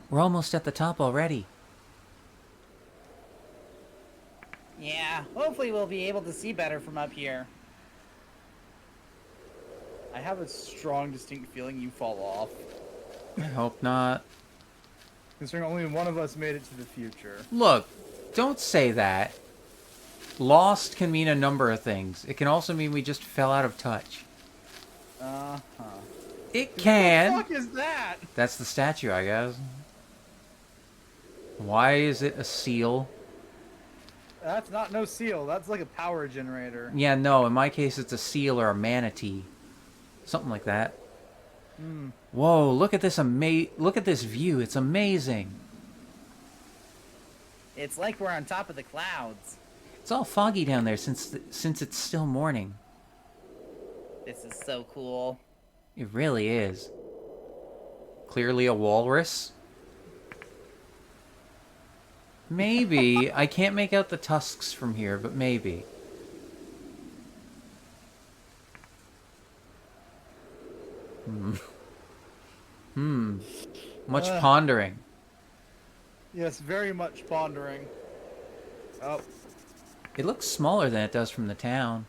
We're almost at the top already. Yeah, hopefully we'll be able to see better from up here. I have a strong, distinct feeling you fall off. I hope not. Considering only one of us made it to the future. Look, don't say that. Lost can mean a number of things. It can also mean we just fell out of touch. Uh-huh. It What the can. fuck is that? That's the statue, I guess. Why is it a seal? That's not no seal. That's like a power generator. Yeah, no, in my case it's a seal or a manatee. Something like that. Hmm. Whoa, look at this look at this view. It's amazing. It's like we're on top of the clouds. It's all foggy down there since it's still morning. This is so cool. It really is. Clearly a walrus. Maybe. I can't make out the tusks from here, but maybe. Much pondering. Yes, very much pondering. Oh, It looks smaller than it does from the town.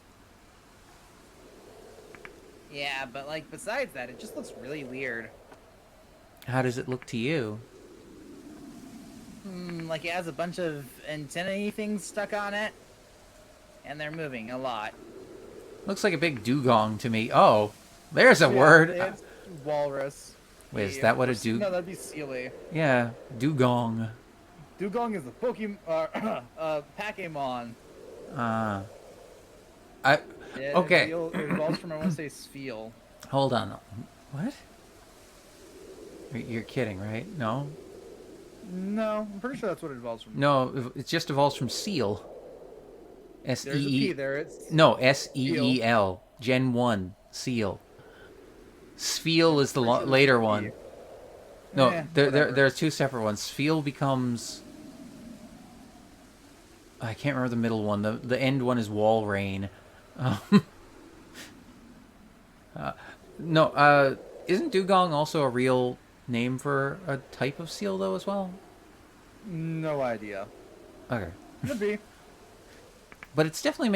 Yeah, but like besides that, it just looks really weird. How does it look to you? Like it has a bunch of antennae things stuck on it, and they're moving a lot. Looks like a big dugong to me. Oh, there's a yeah, word. It's walrus. Wait, is that what a No, that'd be sealy. Yeah, dugong. Dugong is the Pokemon, Pakemon. I It okay. It evolves from, I want to say, Sfeel. Hold on. What? You're kidding, right? No. No, I'm pretty sure that's what it evolves from. No, it just evolves from seal. S There's a E P E. there. It's No, SEEL. Gen 1 seal. Sfeel is the pretty sure there's later a P. one. No, Whatever. there are two separate ones. Sfeel becomes. I can't remember the middle one. The end one is Walrein. Um, no, isn't dugong also a real name for a type of seal though as well? No idea. Okay. Could be. But it's definitely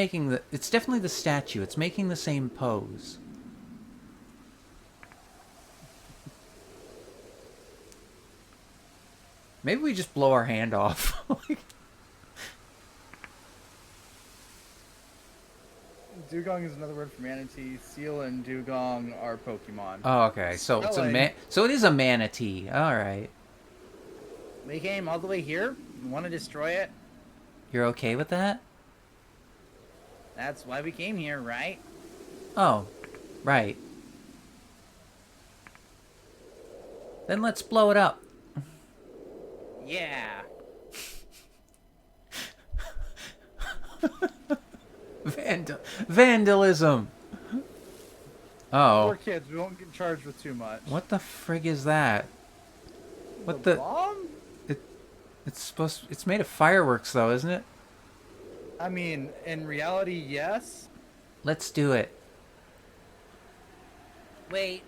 the statue. It's making the same pose. Maybe we just blow our hand off. Dugong is another word for manatee. Seal and dugong are Pokemon. Oh, okay. So it's Spelling. so it is a manatee. All right. We came all the way here. You want to destroy it? You're okay with that? That's why we came here, right? Oh, right. Then let's blow it up. Yeah. Vandalism. Oh. We're kids. We won't get charged with too much. What the frig is that? What The the? bomb? It's made of fireworks though, isn't it? I mean, in reality, yes. Let's do it. Wait.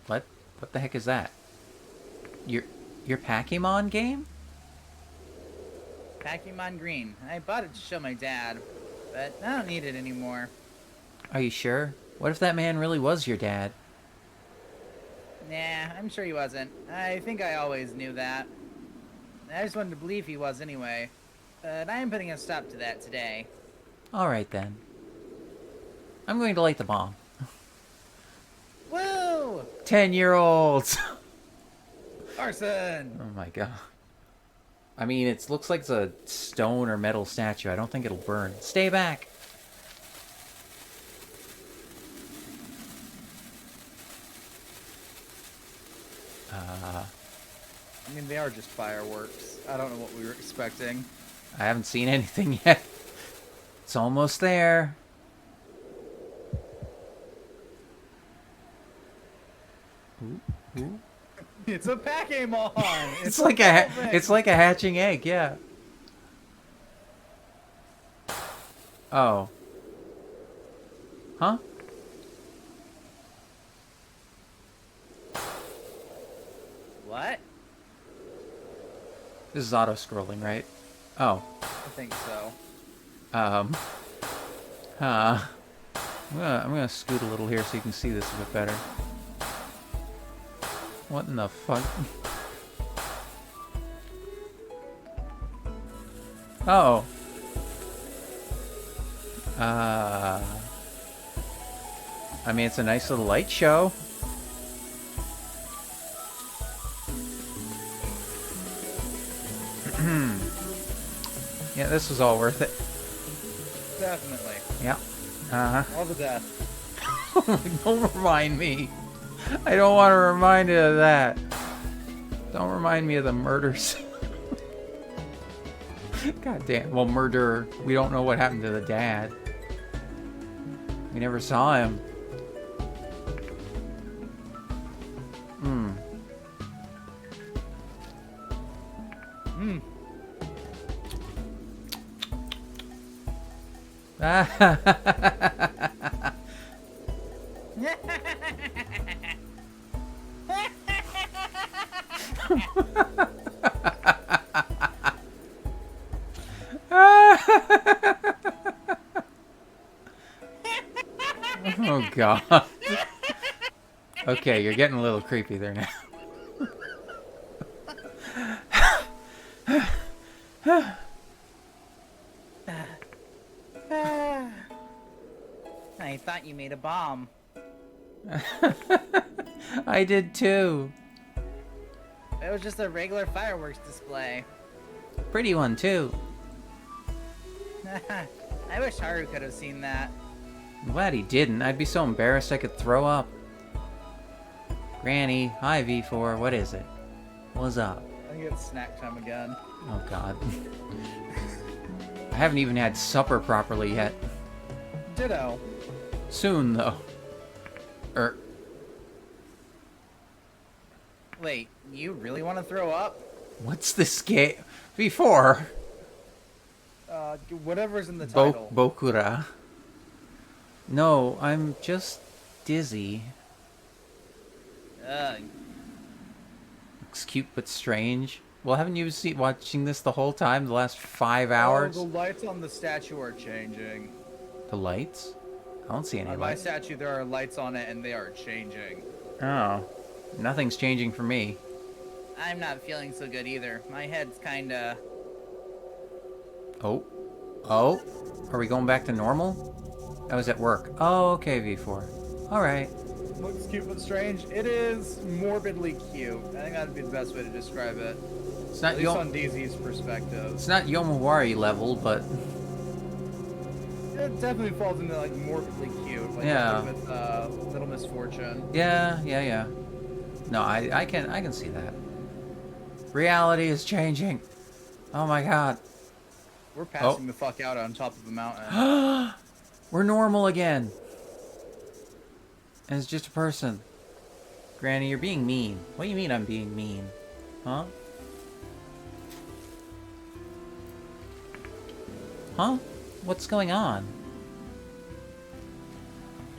What? What the heck is that? Your Pokemon game? Pokemon Green. I bought it to show my dad, but I don't need it anymore. Are you sure? What if that man really was your dad? Nah, I'm sure he wasn't. I think I always knew that. I just wanted to believe he was anyway. But I am putting a stop to that today. Alright then. I'm going to light the bomb. Woo! 10-year-olds! Arson! Oh my god. I mean, it looks like it's a stone or metal statue. I don't think it'll burn. Stay back! I mean, they are just fireworks. I don't know what we were expecting. I haven't seen anything yet. It's almost there. Ooh. It's a Pakemon! It's like a hatching egg, yeah. Oh. Huh? What? This is auto-scrolling, right? Oh. I think so. Huh. I'm gonna scoot a little here so you can see this a bit better. What in the fuck? Oh. I mean, it's a nice little light show. Yeah, this was all worth it. Definitely. Yeah. Uh-huh. All the death. Don't remind me. I don't want to remind you of that. Don't remind me of the murders. God damn. Well, murderer. We don't know what happened to the dad. We never saw him. Hmm. Hmm. Oh god. Okay, you're getting a little creepy there now. I thought you made a bomb. I did too. It was just a regular fireworks display. Pretty one too. I wish Haru could have seen that. I'm glad he didn't. I'd be so embarrassed I could throw up. Granny, hi V4, what is it? What's up? I think it's snack time again. Oh god. I haven't even had supper properly yet. Ditto. Soon though. Wait, you really want to throw up? What's this game? V4. Whatever's in the title. Bokura. No, I'm just dizzy. Ugh. Looks cute but strange. Well, haven't you seen watching this the whole time, the last 5 hours? Oh, the lights on the statue are changing. The lights? I don't see any On my lights. statue, there are lights on it, and they are changing. Oh. Nothing's changing for me. I'm not feeling so good either. My head's kinda... Oh. Oh? Are we going back to normal? I was at work. Oh, okay, V4. Alright. Looks cute but strange. It is morbidly cute. I think that'd be the best way to describe it. It's At not least on DZ's perspective. It's not Yomawari level, but It definitely falls into like morbidly cute. Like Yeah. With Little Misfortune. yeah. No, I can see that. Reality is changing. Oh my god. We're passing the fuck out on top of a mountain. We're normal again. And it's just a person. Granny, you're being mean. What do you mean I'm being mean? Huh? Huh? What's going on?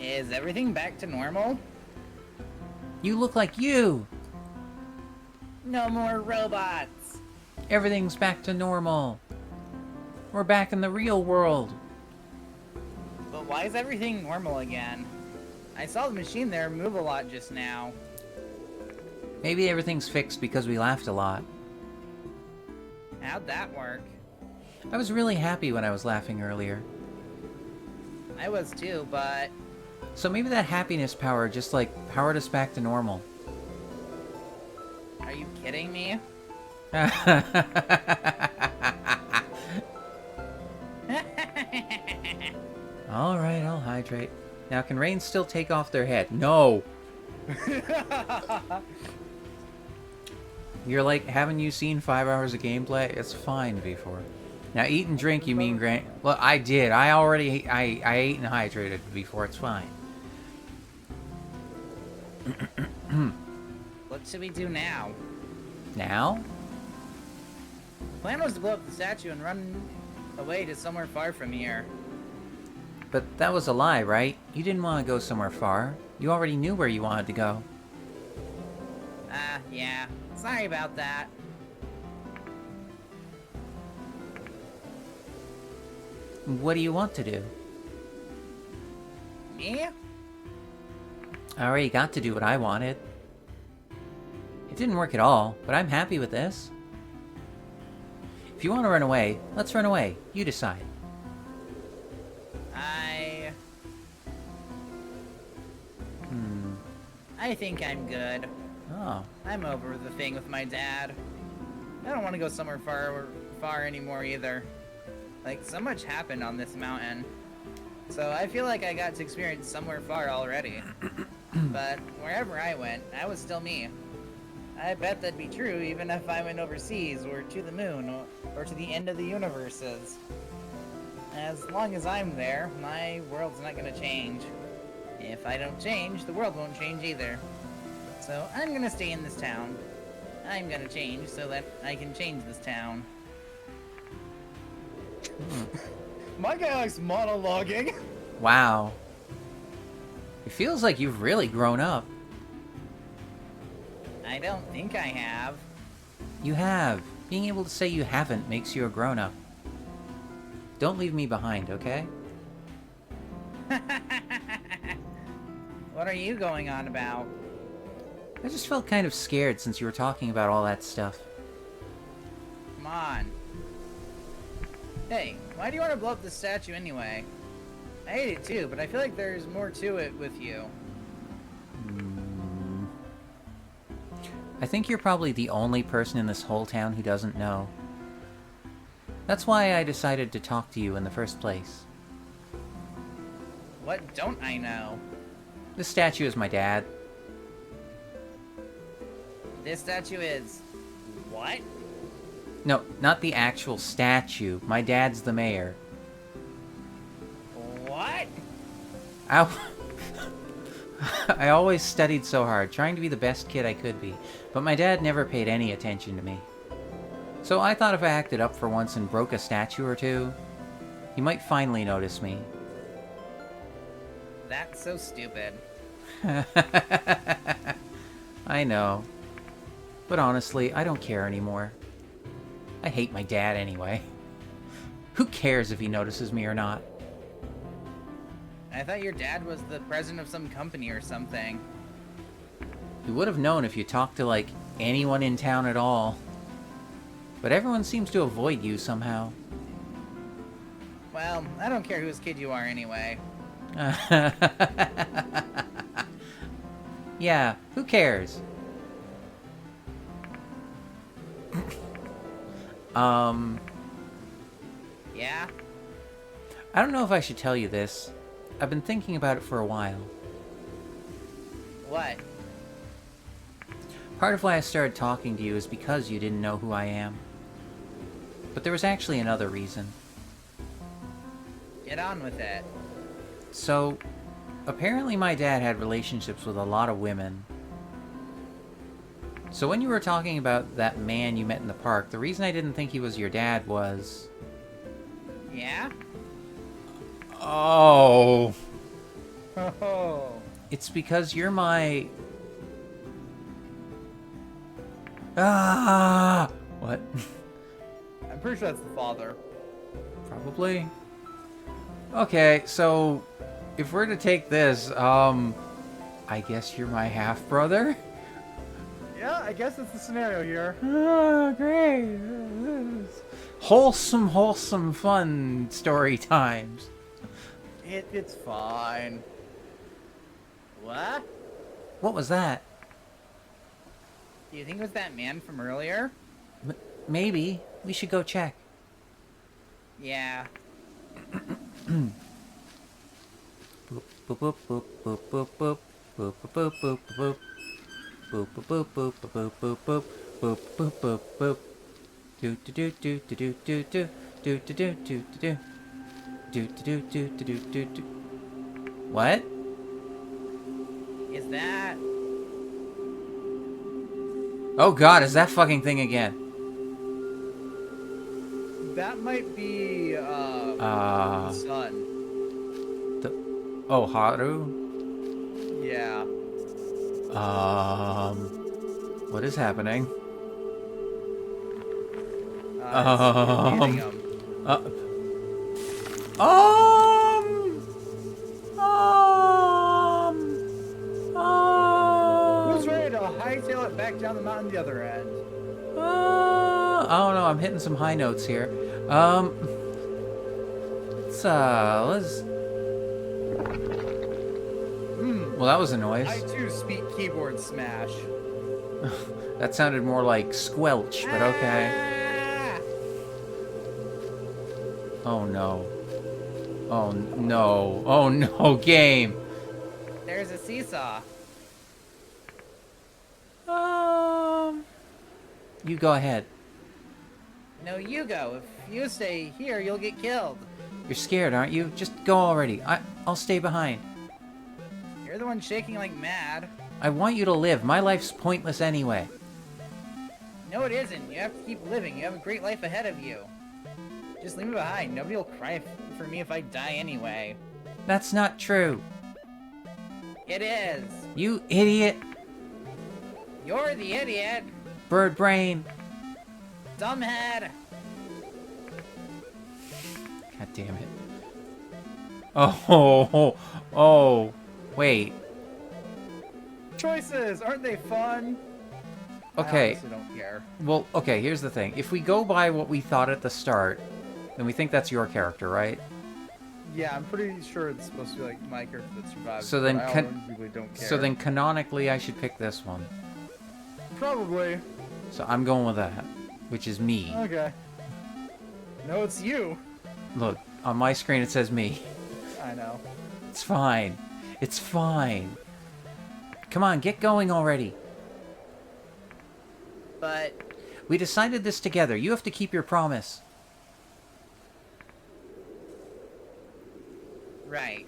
Is everything back to normal? You look like you! No more robots! Everything's back to normal. We're back in the real world. But why is everything normal again? I saw the machine there move a lot just now. Maybe everything's fixed because we laughed a lot. How'd that work? I was really happy when I was laughing earlier. I was too, but... So maybe that happiness power just, like, powered us back to normal. Are you kidding me? Alright, I'll hydrate. Now, can Rain still take off their head? No! You're like, haven't you seen 5 hours of gameplay? It's fine, V4. Now, eat and drink, you mean Grant? Well, I did. I ate and hydrated before. It's fine. What should we do now? Now? Plan was to blow up the statue and run away to somewhere far from here. But that was a lie, right? You didn't want to go somewhere far. You already knew where you wanted to go. Yeah. Sorry about that. What do you want to do? Me? I already got to do what I wanted. It didn't work at all, but I'm happy with this. If you want to run away, let's run away. You decide. I think I'm good. Oh. I'm over the thing with my dad. I don't want to go somewhere far anymore either. Like, so much happened on this mountain. So I feel like I got to experience somewhere far already. But wherever I went, I was still me. I bet that'd be true even if I went overseas or to the moon or to the end of the universes. As long as I'm there, my world's not gonna change. If I don't change, the world won't change either. So I'm gonna stay in this town. I'm gonna change so that I can change this town. My guy likes monologuing. Wow. It feels like you've really grown up. I don't think I have. You have. Being able to say you haven't makes you a grown-up. Don't leave me behind, okay? What are you going on about? I just felt kind of scared since you were talking about all that stuff. Come on. Hey, why do you want to blow up the statue anyway? I hate it too, but I feel like there's more to it with you. I think you're probably the only person in this whole town who doesn't know. That's why I decided to talk to you in the first place. What don't I know? This statue is my dad. This statue is... what? No, not the actual statue. My dad's the mayor. What? I always studied so hard, trying to be the best kid I could be, but my dad never paid any attention to me. So I thought if I acted up for once and broke a statue or two, he might finally notice me. That's so stupid. I know. But honestly, I don't care anymore. I hate my dad anyway. Who cares if he notices me or not? I thought your dad was the president of some company or something. You would have known if you talked to, like, anyone in town at all. But everyone seems to avoid you somehow. Well, I don't care whose kid you are anyway. Yeah, who cares? Yeah? I don't know if I should tell you this. I've been thinking about it for a while. What? Part of why I started talking to you is because you didn't know who I am. But there was actually another reason. Get on with it. So, apparently my dad had relationships with a lot of women. So when you were talking about that man you met in the park, the reason I didn't think he was your dad was... Yeah? Oh. Oh. It's because you're my... Ah! What? I'm pretty sure that's the father. Probably. Okay, so... if we're to take this, I guess you're my half-brother? Yeah, I guess that's the scenario here. Oh, great. Wholesome, fun story times. It's fine. What? What was that? Do you think it was that man from earlier? Maybe. We should go check. Yeah. Boop, boop, boop, boop, boop, boop, boop, boop, boop, boop, boop. Boop boop boop boop boop boop boop boop boop boop. Do do do do do do do do do do do do do do do do do do do. What? Is that... Oh God! Is that fucking thing again? That might be, son. Oh, Haru? Yeah. What is happening? It's eating him. Uh, um, Who's ready to hightail it back down the mountain the other end? I don't know. I'm hitting some high notes here. Let's. Well, that was a noise. I too speak keyboard smash. That sounded more like squelch, but okay. Ah! Oh no. Oh no. Oh no, game. There's a seesaw. You go ahead. No, you go. If you stay here, you'll get killed. You're scared, aren't you? Just go already. I'll stay behind. You're the one shaking like mad. I want you to live. My life's pointless anyway. No, it isn't. You have to keep living. You have a great life ahead of you. Just leave me behind. Nobody will cry for me if I die anyway. That's not true. It is. You idiot. You're the idiot. Bird brain. Dumbhead. God damn it. Oh, wait. Choices, aren't they fun? I Okay, honestly don't care. well, okay, here's the thing. If we go by what we thought at the start, then we think that's your character, right? Yeah, I'm pretty sure it's supposed to be like my character that survives. So then but I really don't care. So then canonically I should pick this one. Probably. So I'm going with that, which is me. Okay. No, it's you. Look, on my screen it says me. I know. It's fine. It's fine. Come on, get going already. But We decided this together. You have to keep your promise. right.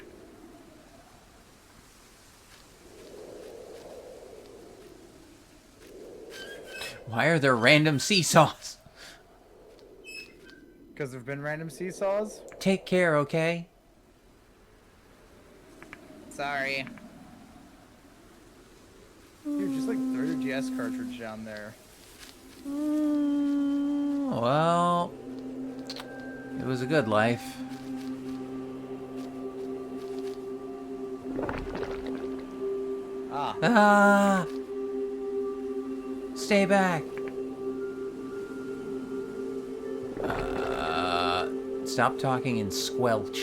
Why are there random seesaws? Because there've been random seesaws. Take care, okay? Sorry. Dude, just like throw your GS cartridge down there. Well, it was a good life. Ah. Ah! Stay back. Stop talking and squelch.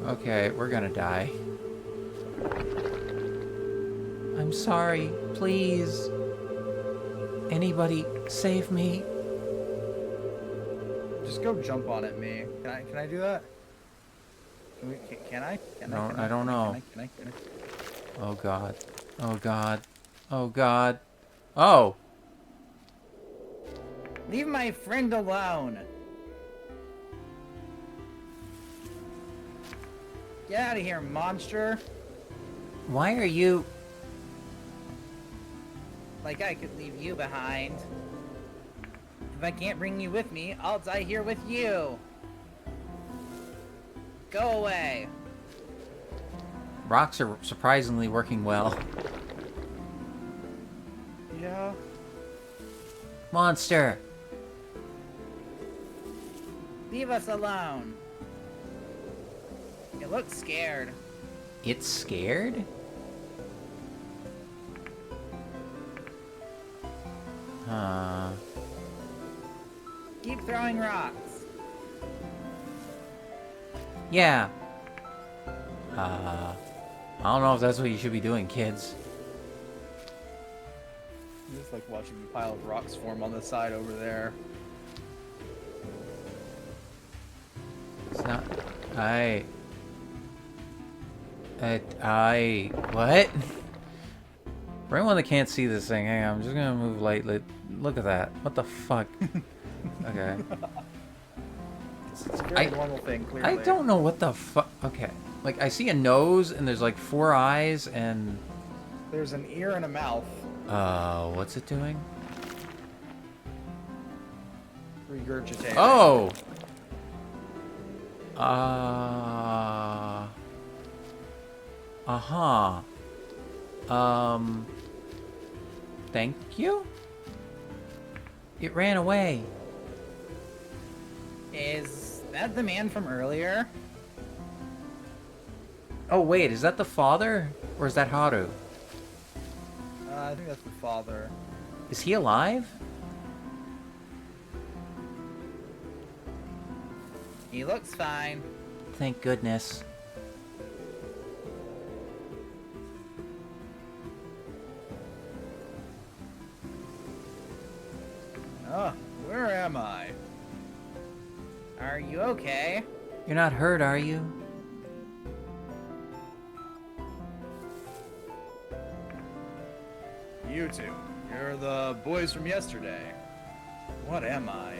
Okay, we're gonna die. I'm sorry. Please. Anybody, save me. Just go jump on it, me. Can I do that? Can I? No, I don't know. Can I? Oh god. Oh god. Oh god. Oh! Leave my friend alone. Get out of here, monster. Why are you... Like I could leave you behind. If I can't bring you with me, I'll die here with you. Go away. Rocks are surprisingly working well. Yeah. Monster! Leave us alone. It looks scared. It's scared? Keep throwing rocks. Yeah. I don't know if that's what you should be doing, kids. Just like watching a pile of rocks form on the side over there. It's not... What? For anyone that can't see this thing, hang on, I'm just gonna move lightly. Look at that. What the fuck? Okay. It's a very normal thing, clearly. I don't know what the fuck... Okay. Like, I see a nose, and there's like 4 eyes, and... There's an ear and a mouth. What's it doing? Regurgitating. Oh! Uh-huh. Thank you? It ran away. Is that the man from earlier? Oh, wait, is that the father? Or is that Haru? I think that's the father. Is he alive? He looks fine. Thank goodness. Where am I? Are you okay? You're not hurt, are you? You two. You're the boys from yesterday. What am I?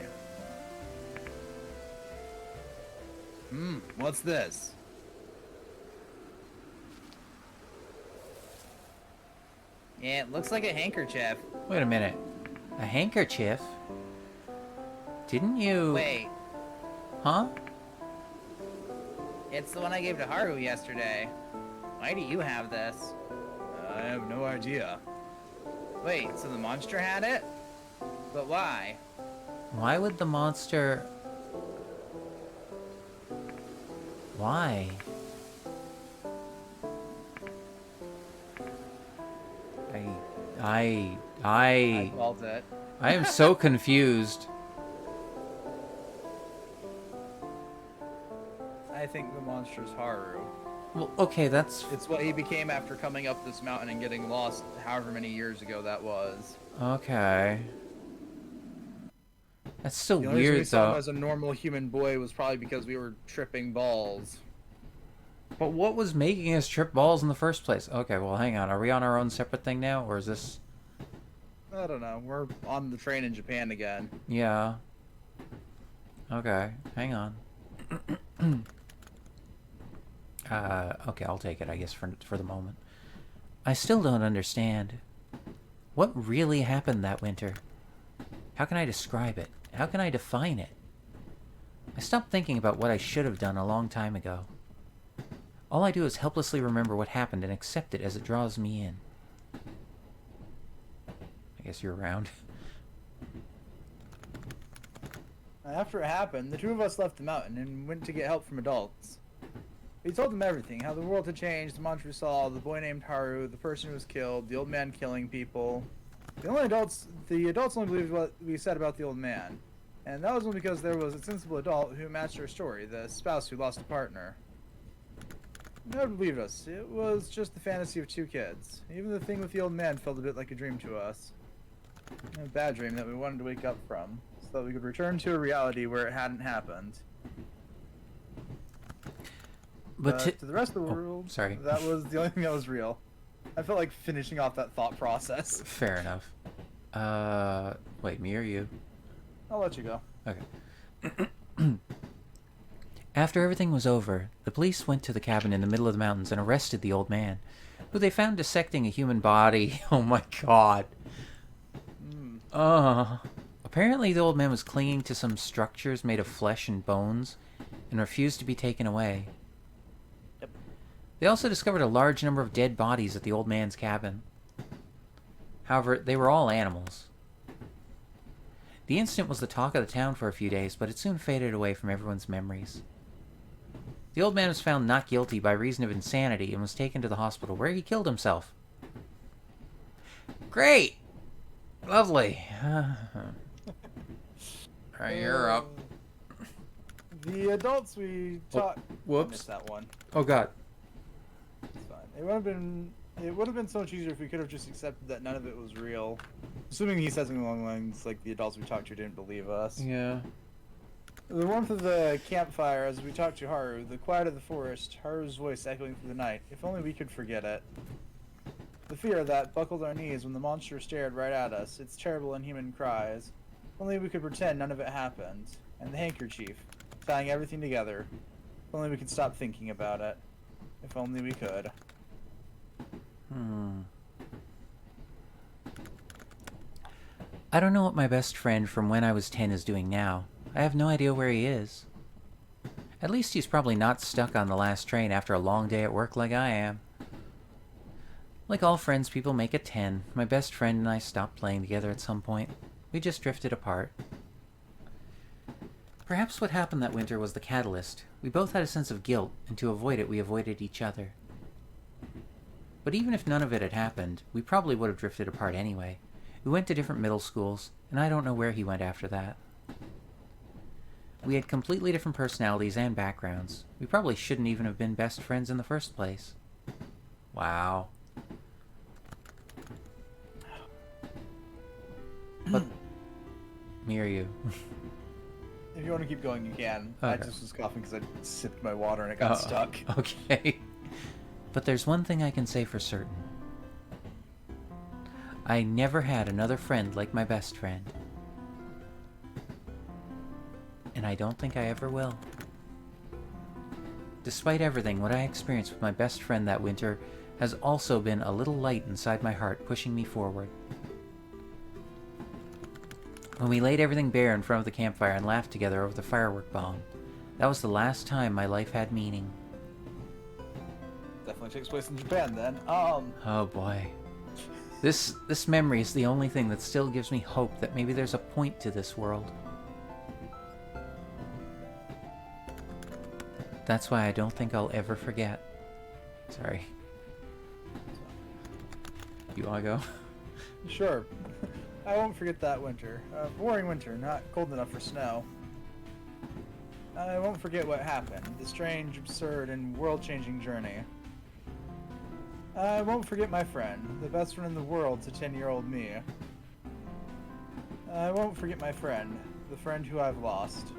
What's this? Yeah, it looks like a handkerchief. Wait a minute. A handkerchief? Didn't you... Wait, Huh? it's the one I gave to Haru yesterday. Why do you have this? I have no idea. Wait, so the monster had it? But why? Why would the monster... Why? I called it. I am so confused. I think the monster's Haru. Well, okay, that's... It's what he became after coming up this mountain and getting lost however many years ago that was. Okay. That's still The only reason we weird, saw him though. as a normal human boy was probably because we were tripping balls. But what was making us trip balls in the first place? Okay, well, hang on. Are we on our own separate thing now, or is this... I don't know. We're on the train in Japan again. Yeah. Okay, hang on. Okay, I'll take it, I guess, for the moment. I still don't understand. What really happened that winter? How can I describe it? How can I define it? I stopped thinking about what I should have done a long time ago. All I do is helplessly remember what happened and accept it as it draws me in. I guess you're around. After it happened, the two of us left the mountain and went to get help from adults. We told them everything, how the world had changed, the monster we saw, the boy named Haru, the person who was killed, the old man killing people. The adults only believed what we said about the old man. And that was only because there was a sensible adult who matched our story, the spouse who lost a partner. No one believed us. It was just the fantasy of two kids. Even the thing with the old man felt a bit like a dream to us. A bad dream that we wanted to wake up from, so that we could return to a reality where it hadn't happened. But To the rest of the world, sorry. that was the only thing that was real. I felt like finishing off that thought process. Fair enough. Wait, me or you? I'll let you go. Okay. After everything was over, the police went to the cabin in the middle of the mountains and arrested the old man, who they found dissecting a human body. Oh my god. Apparently the old man was clinging to some structures made of flesh and bones and refused to be taken away. Yep. They also discovered a large number of dead bodies at the old man's cabin. However, they were all animals. The incident was the talk of the town for a few days, but it soon faded away from everyone's memories. The old man was found not guilty by reason of insanity and was taken to the hospital, where he killed himself. Great! Lovely. Alright, you're up. The adults we taught. whoops. I missed that one. Oh god. It's fine. It would have been so much easier if we could have just accepted that none of it was real. Assuming he said something along the lines like the adults we talked to didn't believe us. Yeah. The warmth of the campfire as we talked to Haru, the quiet of the forest, Haru's voice echoing through the night. If only we could forget it. The fear that buckled our knees when the monster stared right at us, its terrible inhuman cries. If only we could pretend none of it happened. And the handkerchief, tying everything together. If only we could stop thinking about it. If only we could. I don't know what my best friend from when I was 10 is doing now. I have no idea where he is. At least he's probably not stuck on the last train after a long day at work like I am. Like all friends, people make at 10. My best friend and I stopped playing together at some point. We just drifted apart. Perhaps what happened that winter was the catalyst. We both had a sense of guilt, and to avoid it, we avoided each other. But even if none of it had happened, we probably would have drifted apart anyway. We went to different middle schools, and I don't know where he went after that. We had completely different personalities and backgrounds. We probably shouldn't even have been best friends in the first place. Wow. But... me or you? If you want to keep going, you can. Okay. I just was coughing because I sipped my water and it got stuck. Okay. But there's one thing I can say for certain. I never had another friend like my best friend. And I don't think I ever will. Despite everything, what I experienced with my best friend that winter has also been a little light inside my heart, pushing me forward. When we laid everything bare in front of the campfire and laughed together over the firework bomb, that was the last time my life had meaning. Definitely takes place in Japan then. Oh boy. This memory is the only thing that still gives me hope that maybe there's a point to this world. That's why I don't think I'll ever forget. Sorry. You wanna go? Sure. I won't forget that winter. Boring winter, not cold enough for snow. I won't forget what happened. The strange, absurd, and world-changing journey. I won't forget my friend, the best friend in the world to 10-year-old me. I won't forget my friend, the friend who I've lost.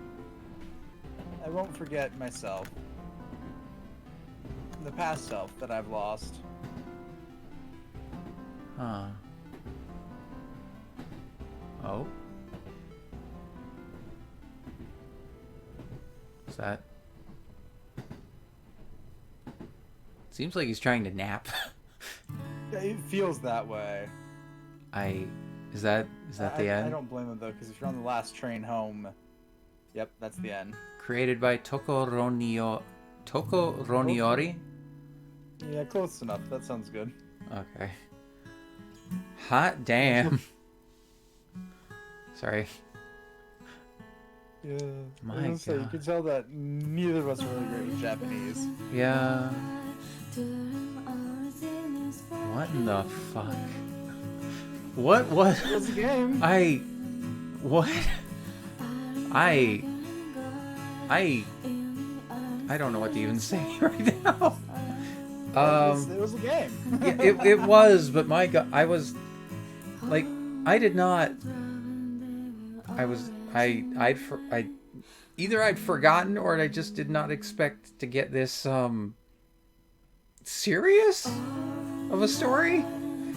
I won't forget myself. The past self that I've lost. Huh. Oh? Is that... Seems like he's trying to nap. Yeah, it feels that way. Is that the end? I don't blame him though, because if you're on the last train home, yep, that's the end. Created by Toko Roniori? Yeah, close enough. That sounds good. Okay. Hot damn. Sorry. Yeah. My I was gonna say, you God. can tell that neither of us are really great with Japanese. Yeah. What in the fuck? What? It was a game. What? I don't know what to even say right now. It was a game. Yeah, it was, but my God, I was like, I did not. Either I'd forgotten or I just did not expect to get this serious of a story. You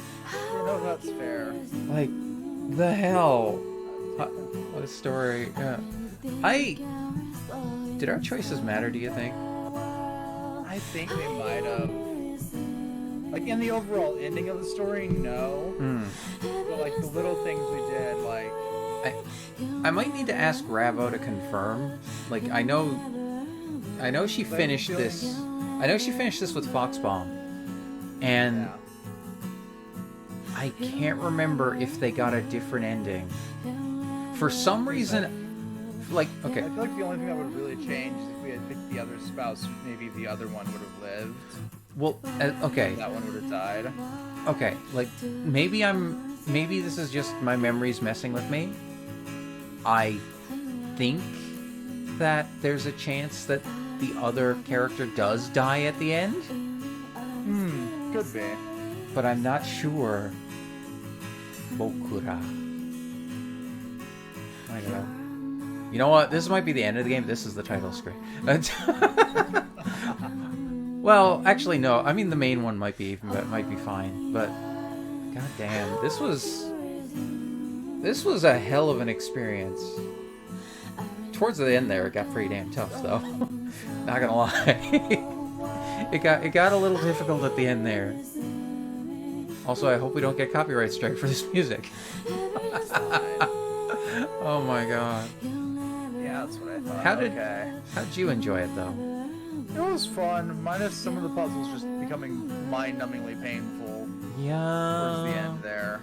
know, that's fair. Like, the hell? What a story. Yeah. Did our choices matter, do you think? I think they might have. Like, in the overall ending of the story, no. But, like, the little things we did, like... I might need to ask Ravo to confirm. Like, I know she finished this. I know she finished this with Foxbomb. And... Yeah. I can't remember if they got a different ending. For some reason, like, okay. I feel like the only thing that would have really changed is if we had picked the other spouse, maybe the other one would have lived. Well, okay. That one would have died. Okay, like, maybe this is just my memories messing with me. I think that there's a chance that the other character does die at the end. Could be. But I'm not sure. Bokura. I don't know. You know what? This might be the end of the game. This is the title screen. Well, actually, no. I mean, the main one might be fine. But god damn, this was a hell of an experience. Towards the end there, it got pretty damn tough, though. Not gonna lie. it got a little difficult at the end there. Also, I hope we don't get copyright strike for this music. Oh my god. Yeah, that's what I thought. How Okay. did you enjoy it though? It was fun, minus some of the puzzles just becoming mind-numbingly painful towards the end there.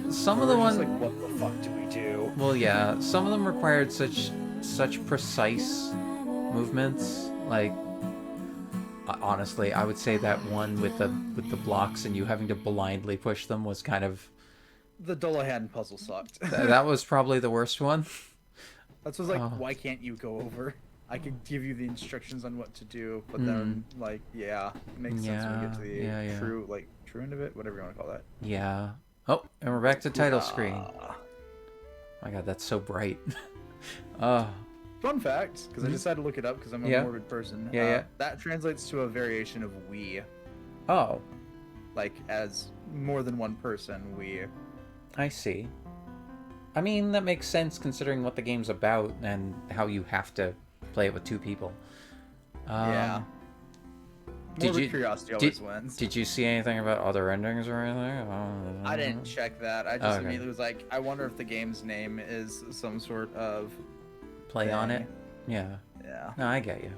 Some of the ones, like, what the fuck do we do? well, yeah, some of them required such precise movements. Like, honestly, I would say that one with the blocks and you having to blindly push them was kind of. The Dullahan puzzle sucked. That was probably the worst one. That's was like, why can't you go over? I could give you the instructions on what to do, but then, like, yeah, it makes sense when we get to the true end of it, whatever you want to call that. Yeah. Oh, and we're back to title screen. My god, that's so bright. Fun fact, because I decided to look it up because I'm a morbid person. Yeah. That translates to a variation of we. Oh. Like, as more than one person, we. I see. I mean, that makes sense considering what the game's about and how you have to play it with two people. Yeah. Morbid curiosity always wins. Did you see anything about other endings or anything? I didn't check that. I just immediately was like, I wonder if the game's name is some sort of play on it. Yeah. Yeah. No, I get you.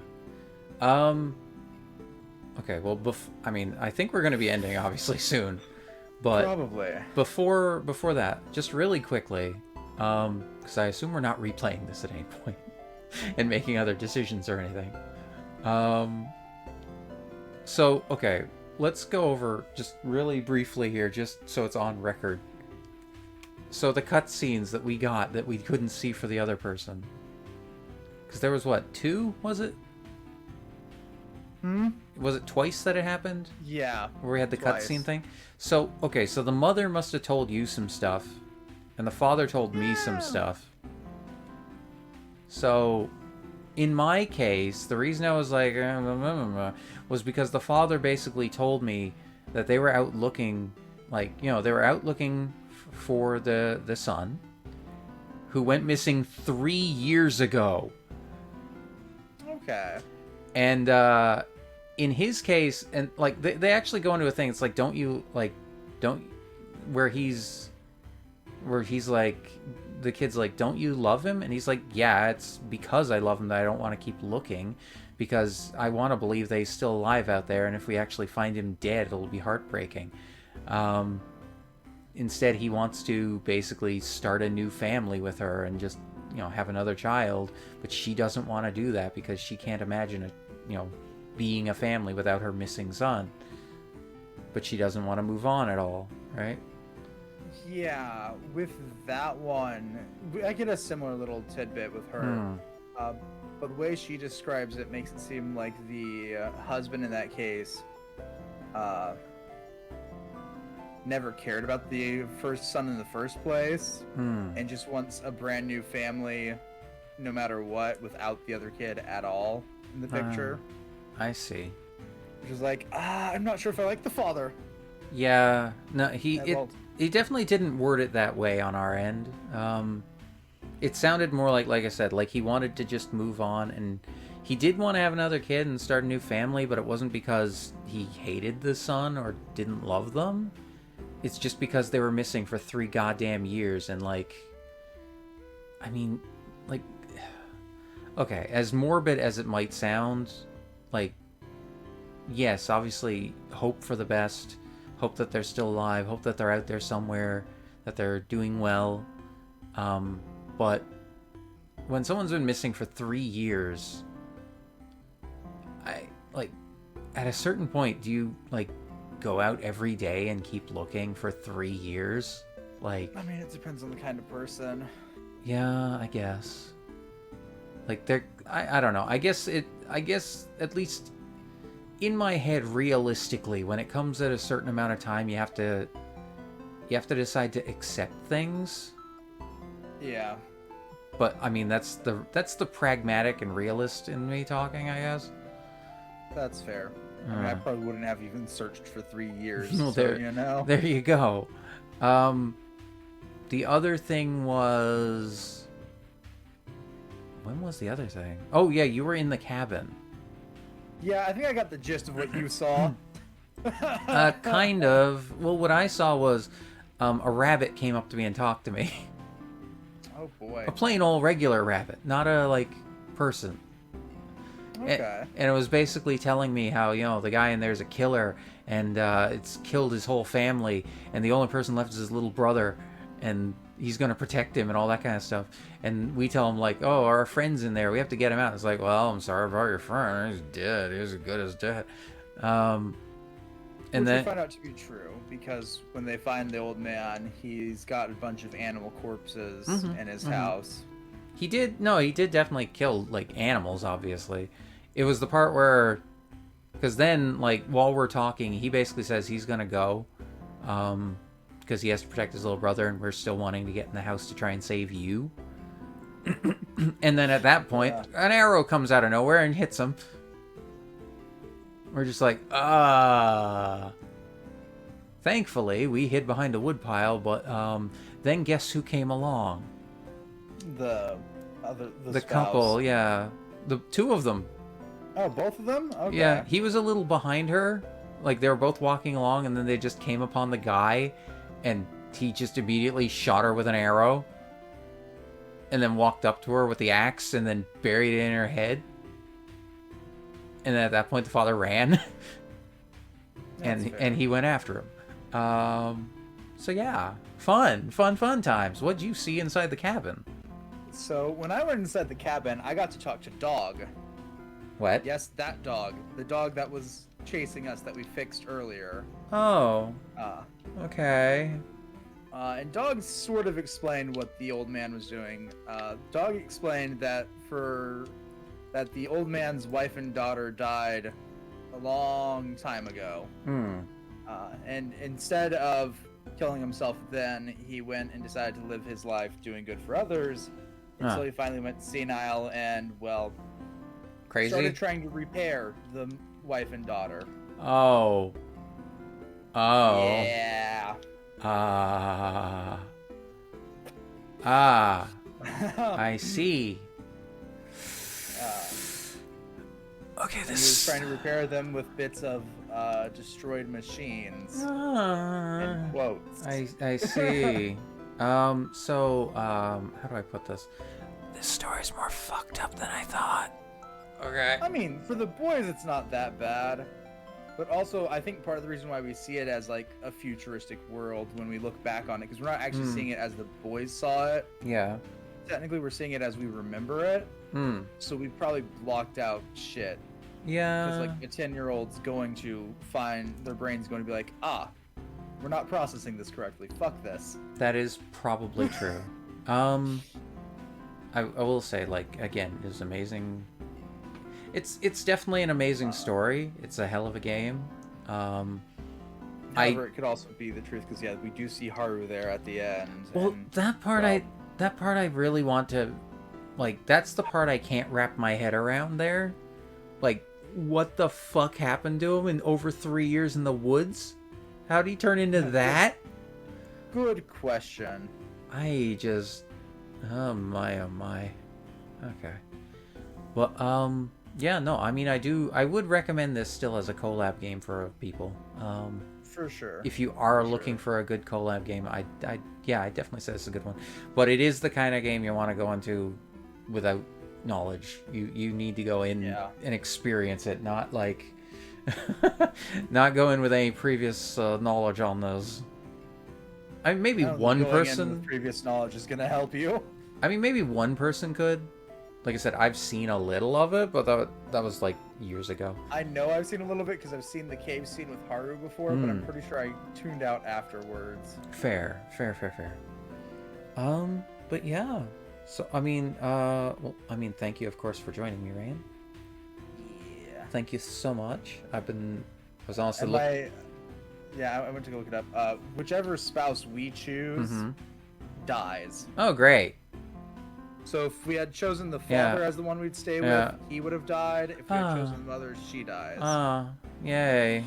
Okay, well, I mean, I think we're going to be ending obviously soon, but probably before that, just really quickly, because I assume we're not replaying this at any point and making other decisions or anything. So, okay, let's go over just really briefly here, just so it's on record. So the cutscenes that we got that we couldn't see for the other person. Because there was, what, 2, was it? Was it twice that it happened? Yeah. Where we had the cutscene thing? So, okay, so the mother must have told you some stuff, and the father told me some stuff. So, in my case, the reason I was like, was because the father basically told me that they were out looking, like, you know, they were out looking for the son, who went missing 3 years ago. Okay. And, in his case, and, like, they actually go into a thing, it's like, where he's like, the kid's like, don't you love him? And he's like, yeah, it's because I love him that I don't want to keep looking, because I want to believe that he's still alive out there, and if we actually find him dead, it'll be heartbreaking. Instead, he wants to basically start a new family with her and just, you know, have another child, but she doesn't want to do that because she can't imagine being a family without her missing son. But she doesn't want to move on at all, right? Yeah, with that one, I get a similar little tidbit with her. But the way she describes it makes it seem like the husband in that case never cared about the first son in the first place, and just wants a brand new family no matter what, without the other kid at all in the picture. I see. Which is like, I'm not sure if I like the father. Yeah, no, he definitely didn't word it that way on our end. It sounded more like I said, like he wanted to just move on, and he did want to have another kid and start a new family, but it wasn't because he hated the son or didn't love them. It's just because they were missing for 3 goddamn years, and like, I mean, like, okay, as morbid as it might sound, like, yes, obviously, hope for the best, hope that they're still alive, hope that they're out there somewhere, that they're doing well, but when someone's been missing for 3 years, at a certain point, do you, like, go out every day and keep looking for 3 years? Like, I mean, it depends on the kind of person. Yeah, I guess. Like, I don't know. I guess at least in my head, realistically, when it comes at a certain amount of time, you have to decide to accept things. Yeah. But I mean, that's the pragmatic and realist in me talking, I guess. That's fair. I mean, I probably wouldn't have even searched for 3 years. Well, so, you know. There you go. The other thing was, when was the other thing? Oh yeah, you were in the cabin. Yeah, I think I got the gist of what you saw. Kind of. Well, what I saw was a rabbit came up to me and talked to me. Oh boy. A plain old regular rabbit, not a, like, person. Okay. And it was basically telling me how, you know, the guy in there's a killer, and it's killed his whole family, and the only person left is his little brother, and he's going to protect him and all that kind of stuff. And we tell him, like, oh, our friend's in there. We have to get him out. It's like, well, I'm sorry about your friend. He's dead. He's as good as dead. And Which then we find out to be true, because when they find the old man, he's got a bunch of animal corpses in his house. he did definitely kill, like, animals, obviously. It was the part where, because then, like, while we're talking, he basically says he's going to go, because he has to protect his little brother, and we're still wanting to get in the house to try and save you. And then at that point, an arrow comes out of nowhere and hits him. We're just like, Thankfully, we hid behind a woodpile, but then guess who came along? The The spouse. couple, yeah. The two of them. Oh, both of them? Okay. Yeah, he was a little behind her. Like, they were both walking along, and then they just came upon the guy, and he just immediately shot her with an arrow. And then walked up to her with the axe, and then buried it in her head. And then at that point, the father ran. and he went after him. So yeah, fun times. What'd you see inside the cabin? So when I went inside the cabin, I got to talk to Dog. What? Yes, that dog. The dog that was chasing us that we fixed earlier. Oh. Okay. And Dog sort of explained what the old man was doing. Dog explained that that the old man's wife and daughter died a long time ago. And instead of killing himself then, he went and decided to live his life doing good for others until he finally went senile and, well, Crazy? started trying to repair the wife and daughter. Oh. Yeah. I see. Okay, He was trying to repair them with bits of destroyed machines. In quotes. I see. How do I put this? This story's more fucked up than I thought. Okay. I mean, for the boys, it's not that bad. But also, I think part of the reason why we see it as, like, a futuristic world when we look back on it, because we're not actually seeing it as the boys saw it. Yeah. Technically, we're seeing it as we remember it. So we've probably blocked out shit. Yeah. Because, like, a 10-year-old's going to find, their brain's going to be like, we're not processing this correctly. Fuck this. That is probably true. I will say, like, again, it was amazing. It's definitely an amazing story. It's a hell of a game. However, it could also be the truth because we do see Haru there at the end. Well, and, that part I really want to, like, that's the part I can't wrap my head around there. Like, what the fuck happened to him in over 3 years in the woods? How'd he turn into that? Good question. I just, oh my. Okay. Well, yeah, no, I mean, I would recommend this still as a collab game for people. For sure. If you are looking for a good collab game, I definitely say it's a good one. But it is the kind of game you want to go into without knowledge. You need to go in and experience it, not like, not go in with any previous knowledge on those. I mean, maybe one person with previous knowledge is gonna help you. I mean, maybe one person could. Like I said, I've seen a little of it, but that was like years ago. I know I've seen a little bit because I've seen the cave scene with Haru before, but I'm pretty sure I tuned out afterwards. Fair. But yeah. So, I mean, thank you, of course, for joining me, Ryan. Yeah. Thank you so much. I was honestly I went to go look it up. Whichever spouse we choose dies. Oh, great. So if we had chosen the father as the one we'd stay with, he would have died. If we had chosen the mother, she dies. Yay.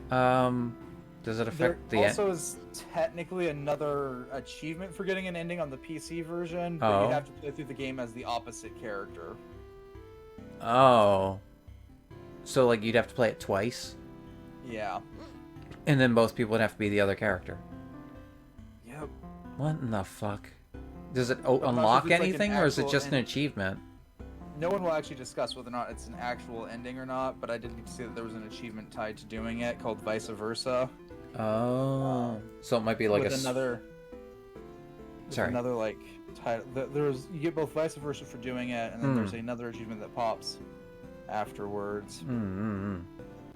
Does it affect the end? There also is technically another achievement for getting an ending on the PC version, but you have to play through the game as the opposite character. Oh. So, like, you'd have to play it twice, Yeah. and then both people would have to be the other character. Yep. What in the fuck? Does it I'm not sure if unlock it's, like, an anything, or is it actual just an achievement? No one will actually discuss whether or not it's an actual ending or not, but I did see that there was an achievement tied to doing it called Vice Versa. Oh. So it might be like with a... another. Sorry. Another like title. There's you get both Vice Versa for doing it, and then there's another achievement that pops afterwards. Mm-hmm.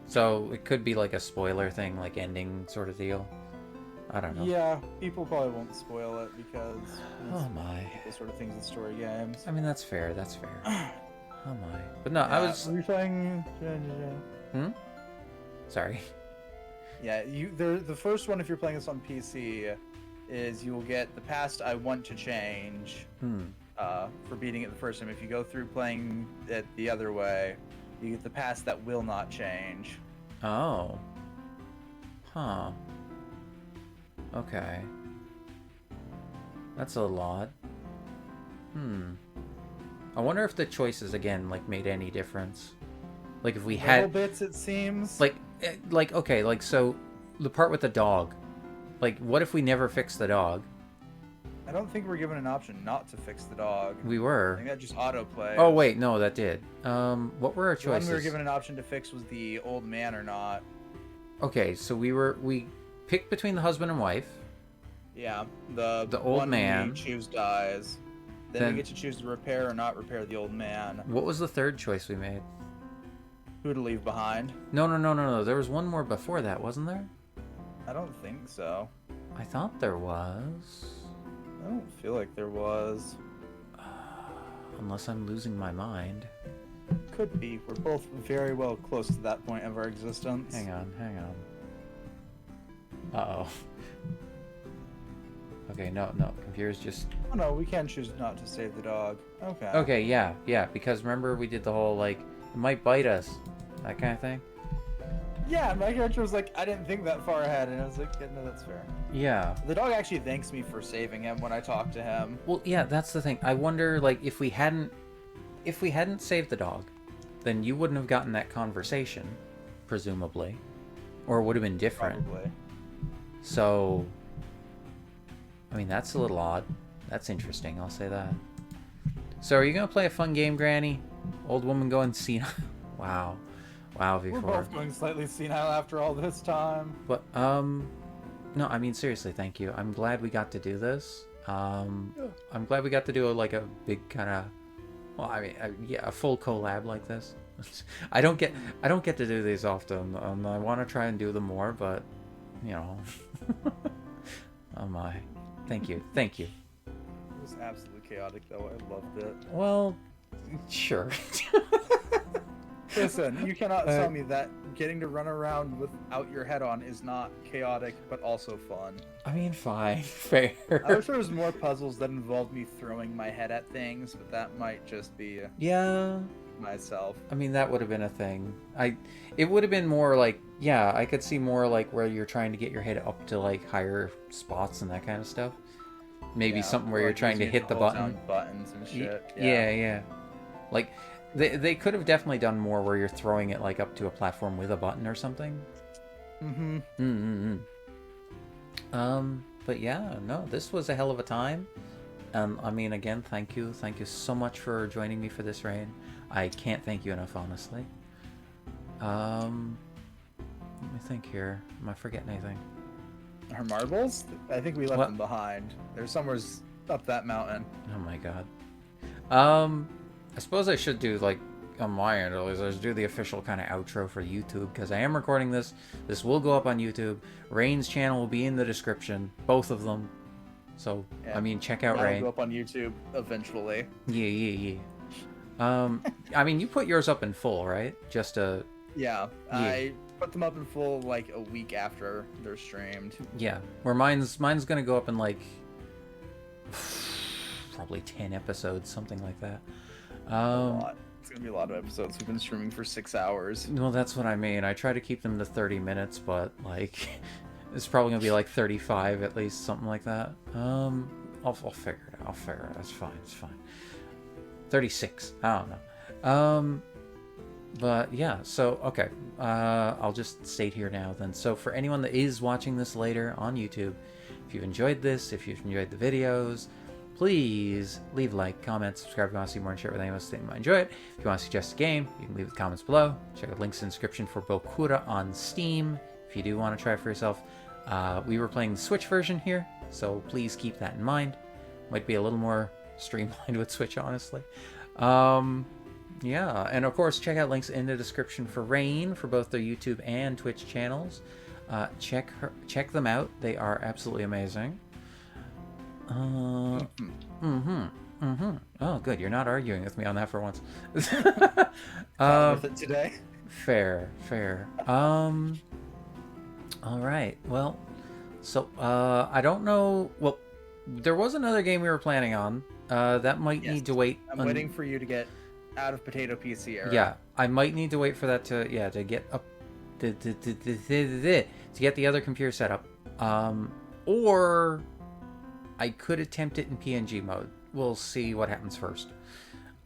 So it could be like a spoiler thing, like ending sort of deal. I don't know. Yeah, people probably won't spoil it because Oh my. those sort of things in story games. I mean, that's fair. That's fair. Oh my. But no, Yeah, I was... Were you playing? Sorry. Yeah, the first one, if you're playing this on PC, is you will get the past I want to change for beating it the first time. If you go through playing it the other way, you get the past that will not change. Oh. Huh. Okay. That's a little odd. I wonder if the choices, again, like, made any difference. Like, if we Little had... bits, it seems. Like, okay, like, so, the part with the dog. Like, what if we never fixed the dog? I don't think we're given an option not to fix the dog. We I were. think that just autoplay. Oh, wait, no, that did. What were our The one choices? we were given an option to fix was the old man or not. Okay, so we picked between the husband and wife. Yeah, the old one man. we choose dies. Then we get to choose to repair or not repair the old man. What was the third choice we made? Who to leave behind? No. There was one more before that, wasn't there? I don't think so. I thought there was. I don't feel like there was. Unless I'm losing my mind. Could be. We're both very well close to that point of our existence. Hang on. Uh-oh. Okay, no. Computer's just... Oh no, we can choose not to save the dog. Okay. Okay, yeah. Because remember we did the whole, like, it might bite us. That kind of thing? Yeah, my character was like, I didn't think that far ahead, and I was like, yeah, no, that's fair. Yeah. The dog actually thanks me for saving him when I talk to him. Well, yeah, that's the thing. I wonder, like, if we hadn't saved the dog, then you wouldn't have gotten that conversation, presumably. Or it would have been different. Probably. So, I mean, that's a little odd. That's interesting, I'll say that. So, are you going to play a fun game, Granny? Old woman going senile? Wow. Wow, V4. We're both going slightly senile after all this time. But, no, I mean, seriously, thank you. I'm glad we got to do this. I'm glad we got to do a big kind of, well, I mean, yeah, a full collab like this. I don't get to do these often. I want to try and do them more, but, you know. Oh my. Thank you. It was absolutely chaotic, though. I loved it. Well, sure. Listen, you cannot tell me that getting to run around without your head on is not chaotic, but also fun. I mean, fine. Fair. I wish there was more puzzles that involved me throwing my head at things, but that might just be Yeah. myself. I mean, that would have been a thing. It would have been more like, yeah, I could see more like where you're trying to get your head up to like higher spots and that kind of stuff. Maybe Yeah, something where or you're like trying to using it hit the hold button. down buttons and shit. Yeah. Like, they could have definitely done more where you're throwing it like up to a platform with a button or something. But yeah, no, this was a hell of a time. I mean, again, thank you so much for joining me for this raid. I can't thank you enough, honestly. Let me think here. Am I forgetting anything? Our marbles? I think we left What? them behind. They're somewhere up that mountain. Oh my god. I suppose I should do, like, on my end, at least, I should do the official kind of outro for YouTube, because I am recording this. This will go up on YouTube. Rain's channel will be in the description. Both of them. So, Yeah. I mean, check out That'll Rain. go up on YouTube eventually. Yeah. I mean, you put yours up in full, right? Just a... Yeah, I put them up in full like a week after they're streamed. Yeah. Where mine's gonna go up in, like, probably 10 episodes, something like that. A lot. It's gonna be a lot of episodes. We've been streaming for 6 hours. Well, that's what I mean. I try to keep them to 30 minutes, but, like, it's probably gonna be, like, 35 at least, something like that. I'll figure it out. It's fine. 36. I don't know. But yeah, so okay, I'll just state here now then. So for anyone that is watching this later on YouTube, if you've enjoyed this, if you've enjoyed the videos, please leave a like, comment, subscribe if you want to see more and share with anyone else that might enjoy it. If you want to suggest a game, you can leave the comments below. Check out links in the description for Bokura on Steam if you do want to try it for yourself. We were playing the Switch version here, so please keep that in mind. Might be a little more streamlined with Switch, honestly. Yeah, and of course, check out links in the description for Rain for both their YouTube and Twitch channels. Check them out; they are absolutely amazing. Oh, good. You're not arguing with me on that for once. Worth it today. Fair. All right. Well, so I don't know. Well, there was another game we were planning on. That might need to wait. I'm waiting for you to get out of potato PC era. Yeah, I might need to wait for that to get up to get the other computer set up. Or I could attempt it in PNG mode. We'll see what happens first.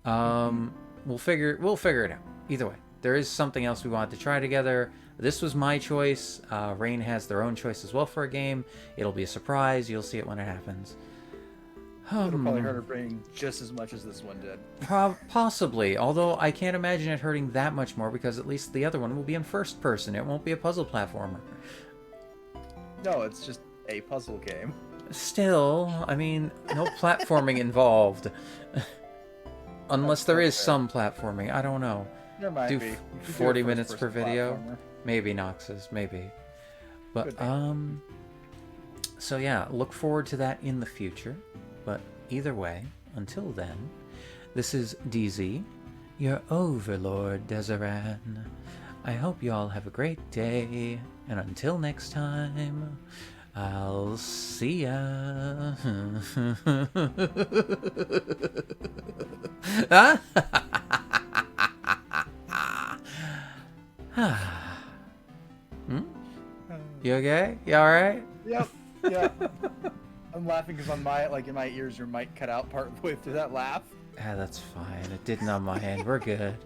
We'll figure it out. Either way, there is something else we wanted to try together. This was my choice. Rain has their own choice as well for a game. It'll be a surprise. You'll see it when it happens. It'll probably hurt her brain just as much as this one did. Possibly, although I can't imagine it hurting that much more because at least the other one will be in first person. It won't be a puzzle platformer. No, it's just a puzzle game. Still, I mean, no platforming involved. Unless there is some platforming. I don't know. There might do be. 40 minutes per video? Maybe, Noxus, maybe. But, so yeah, look forward to that in the future. But either way, until then, this is DZ, your overlord, Deseran. I hope you all have a great day, and until next time, I'll see ya. You okay? You alright? Yep. Yeah. I'm laughing because on my in my ears your mic cut out part of the way through that laugh. Ah, that's fine. It didn't on my end. We're good.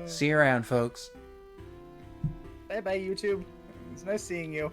See you around, folks. Bye bye YouTube. It's nice seeing you.